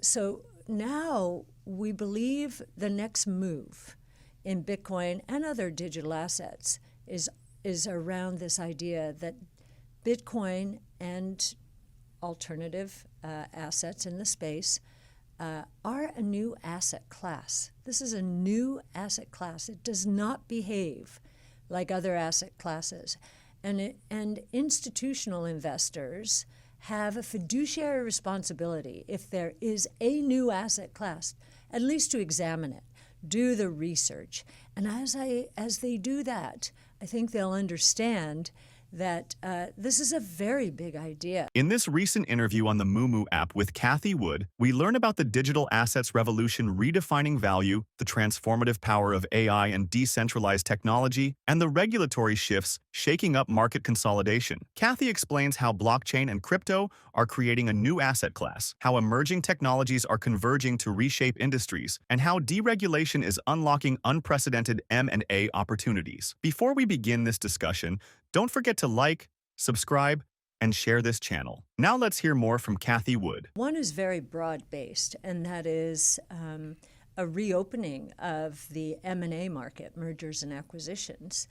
So now we believe the next move in Bitcoin and other digital assets is around this idea that Bitcoin and alternative assets in the space are a new asset class. This is a new asset class. It does not behave like other asset classes. And institutional investors have a fiduciary responsibility, if there is a new asset class, at least to examine it, do the research. And as they do that, I think they'll understand that this is a very big idea. In this recent interview on the Moomoo app with Cathie Wood, we learn about the digital assets revolution redefining value, the transformative power of AI and decentralized technology, and the regulatory shifts shaking up market consolidation. Cathie explains how blockchain and crypto are creating a new asset class, how emerging technologies are converging to reshape industries, and how deregulation is unlocking unprecedented M&A opportunities. Before we begin this discussion, don't forget to like, subscribe, and share this channel. Now let's hear more from Cathie Wood. One is very broad-based, and that is a reopening of the M&A market, mergers and acquisitions.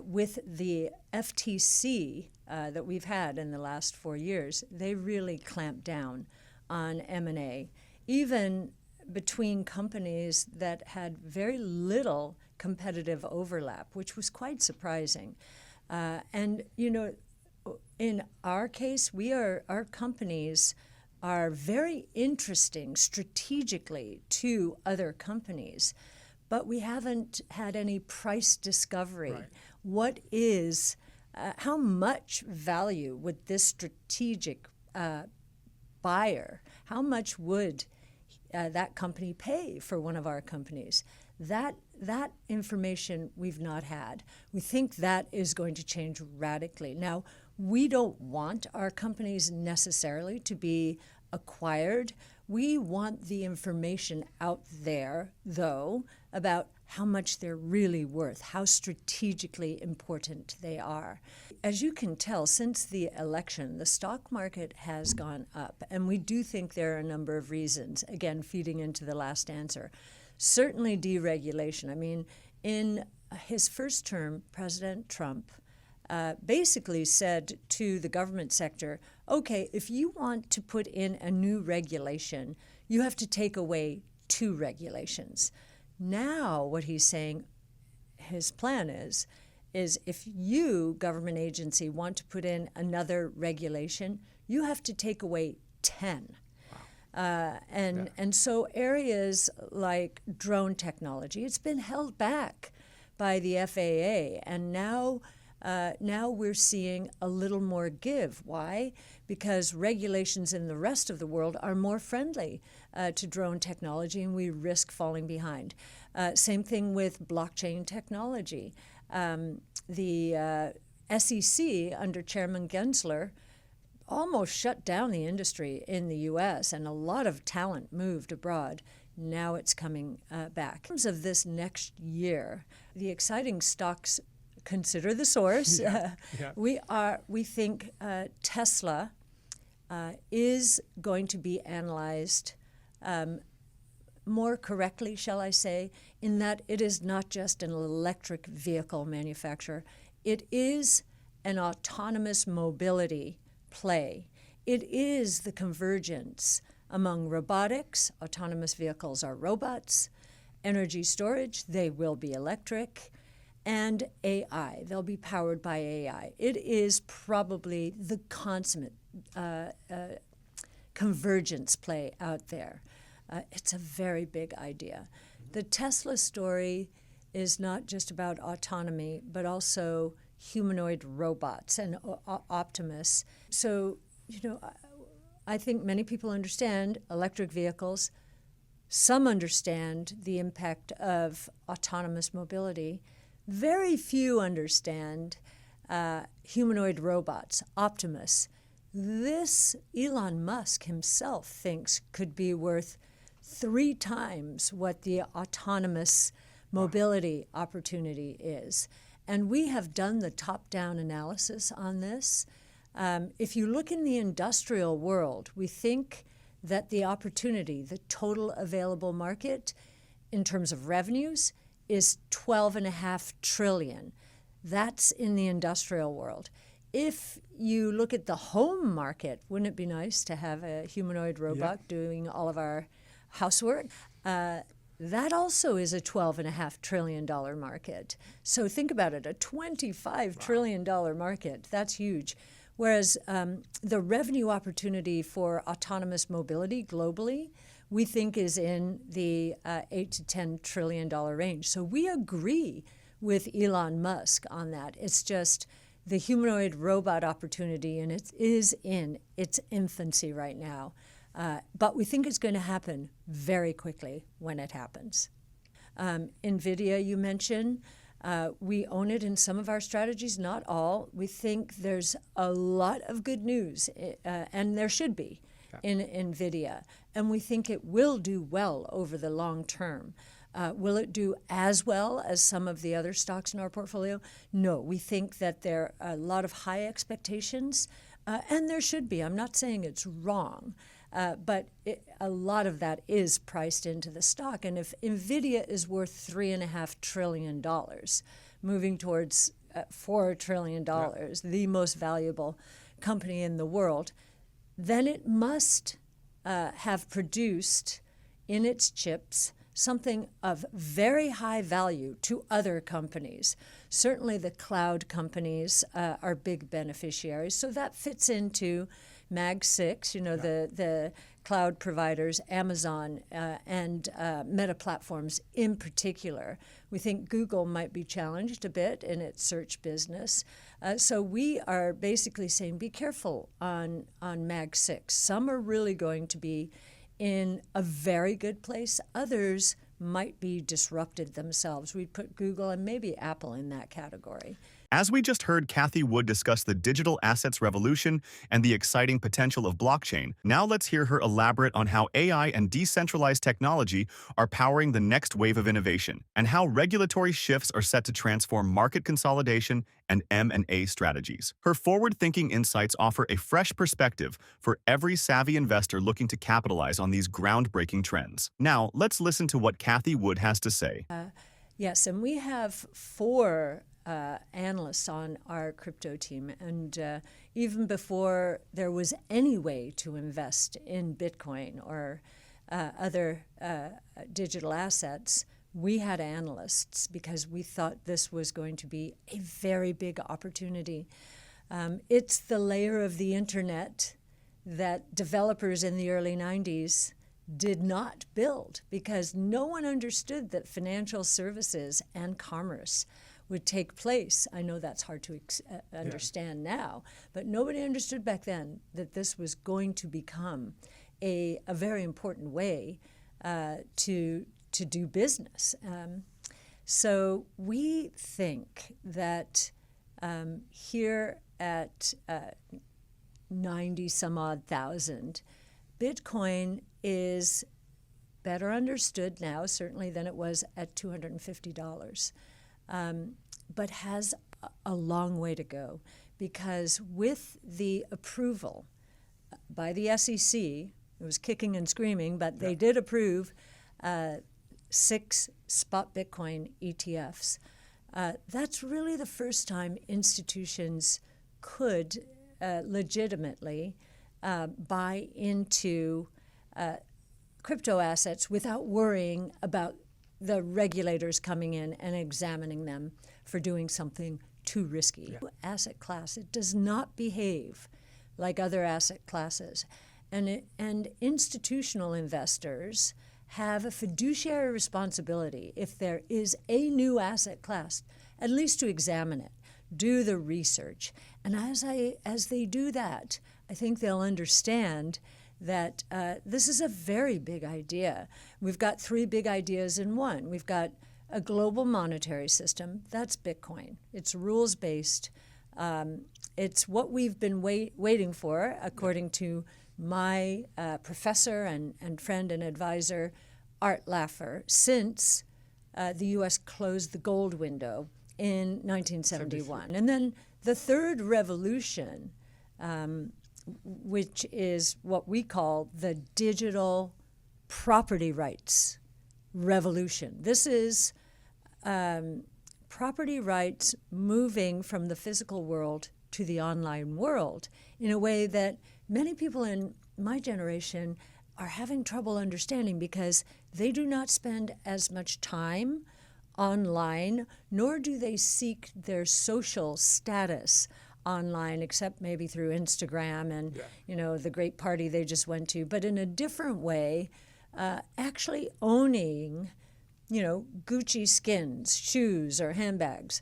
With the FTC that we've had in the last 4 years, they really clamped down on M&A, even between companies that had very little competitive overlap, which was quite surprising. And, you know, in our case, our companies are very interesting strategically to other companies, but we haven't had any price discovery. Right. What is, how much value would this strategic buyer, how much would that company pay for one of our companies? That information we've not had. We think that is going to change radically. Now, we don't want our companies necessarily to be acquired. We want the information out there, though, about how much they're really worth, how strategically important they are. As you can tell, since the election, the stock market has gone up, and we do think there are a number of reasons, again, feeding into the last answer. Certainly deregulation. I mean, in his first term, President Trump basically said to the government sector, okay, if you want to put in a new regulation, you have to take away 2 regulations. Now what he's saying, his plan is if you, government agency, want to put in another regulation, you have to take away 10. And so areas like drone technology, it's been held back by the FAA, and now we're seeing a little more give. Why? Because regulations in the rest of the world are more friendly to drone technology, and we risk falling behind. Same thing with blockchain technology. The SEC under Chairman Gensler almost shut down the industry in the U.S., and a lot of talent moved abroad. Now it's coming back. In terms of this next year, the exciting stocks, consider the source. We think Tesla is going to be analyzed more correctly, shall I say, in that it is not just an electric vehicle manufacturer. It is an autonomous mobility play. It is the convergence among robotics. Autonomous vehicles are robots. Energy storage, they will be electric. And AI, they'll be powered by AI. It is probably the consummate convergence play out there. It's a very big idea. The Tesla story is not just about autonomy, but also humanoid robots and Optimus. So, you know, I think many people understand electric vehicles. Some understand the impact of autonomous mobility. Very few understand humanoid robots, Optimus. This Elon Musk himself thinks could be worth 3 times what the autonomous mobility opportunity is. And we have done the top-down analysis on this. If you look in the industrial world, we think that the opportunity, the total available market in terms of revenues, is 12.5 trillion. That's in the industrial world. If you look at the home market, wouldn't it be nice to have a humanoid robot doing all of our housework? That also is a $12.5 trillion market. So think about it, a $25 trillion market. That's huge. Whereas the revenue opportunity for autonomous mobility globally, we think is in the $8 to $10 trillion range. So we agree with Elon Musk on that. It's just the humanoid robot opportunity, and it is in its infancy right now. But we think it's going to happen very quickly when it happens. Nvidia, you mentioned, we own it in some of our strategies, not all. We think there's a lot of good news, and there should be, in Nvidia. And we think it will do well over the long term. Will it do as well as some of the other stocks in our portfolio? No. We think that there are a lot of high expectations, and there should be. I'm not saying it's wrong. But a lot of that is priced into the stock. And if Nvidia is worth $3.5 trillion, moving towards $4 trillion, the most valuable company in the world, then it must have produced in its chips something of very high value to other companies. Certainly the cloud companies are big beneficiaries. So that fits into Mag 6, the cloud providers, Amazon and Meta platforms in particular. We think Google might be challenged a bit in its search business. So we are basically saying be careful on Mag 6. Some are really going to be in a very good place. Others might be disrupted themselves. We'd put Google and maybe Apple in that category. As we just heard Cathie Wood discuss the digital assets revolution and the exciting potential of blockchain, now let's hear her elaborate on how AI and decentralized technology are powering the next wave of innovation, and how regulatory shifts are set to transform market consolidation and M&A strategies. Her forward-thinking insights offer a fresh perspective for every savvy investor looking to capitalize on these groundbreaking trends. Now, let's listen to what Cathie Wood has to say. Yes, and we have 4 analysts on our crypto team, and even before there was any way to invest in Bitcoin or other digital assets, we had analysts because we thought this was going to be a very big opportunity. It's the layer of the internet that developers in the early 90s did not build because no one understood that financial services and commerce would take place. I know that's hard to understand now, but nobody understood back then that this was going to become a very important way to do business. So we think that here at 90 some odd thousand, Bitcoin is better understood now, certainly than it was at $250. But has a long way to go because with the approval by the SEC, it was kicking and screaming, but they did approve 6 spot Bitcoin ETFs. That's really the first time institutions could legitimately buy into crypto assets without worrying about the regulators coming in and examining them for doing something too risky. Asset class, it does not behave like other asset classes. And institutional investors have a fiduciary responsibility if there is a new asset class, at least to examine it, do the research. And as they do that, I think they'll understand that this is a very big idea. We've got 3 big ideas in one. We've got a global monetary system. That's Bitcoin. It's rules-based. It's what we've been waiting for, according to my professor and friend and advisor, Art Laffer, since the U.S. closed the gold window in 1971. And then the third revolution which is what we call the digital property rights revolution. This is property rights moving from the physical world to the online world in a way that many people in my generation are having trouble understanding because they do not spend as much time online, nor do they seek their social status online, except maybe through Instagram and the great party they just went to, but in a different way, actually owning Gucci skins, shoes, or handbags,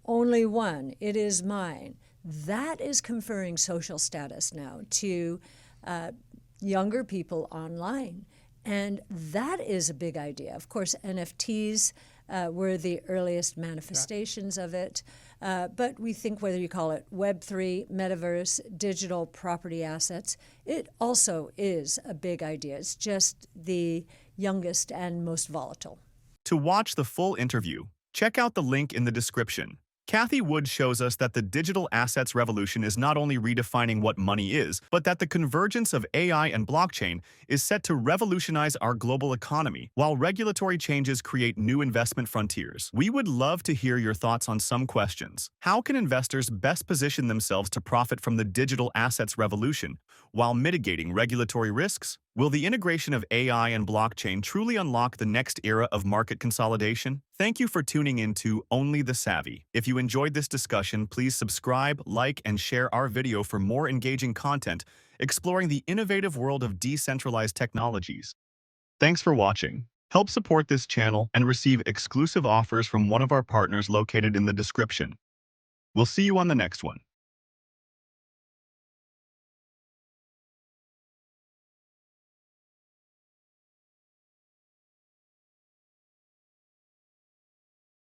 only one, it is mine. That is conferring social status now to younger people online. And that is a big idea. Of course, NFTs were the earliest manifestations of it. But we think whether you call it Web3, metaverse, digital property assets, it also is a big idea. It's just the youngest and most volatile. To watch the full interview, check out the link in the description. Cathie Wood shows us that the digital assets revolution is not only redefining what money is, but that the convergence of AI and blockchain is set to revolutionize our global economy, while regulatory changes create new investment frontiers. We would love to hear your thoughts on some questions. How can investors best position themselves to profit from the digital assets revolution while mitigating regulatory risks? Will the integration of AI and blockchain truly unlock the next era of market consolidation? Thank you for tuning in to Only the Savvy. If you enjoyed this discussion, please subscribe, like, and share our video for more engaging content exploring the innovative world of decentralized technologies. Thanks for watching. Help support this channel and receive exclusive offers from one of our partners located in the description. We'll see you on the next one.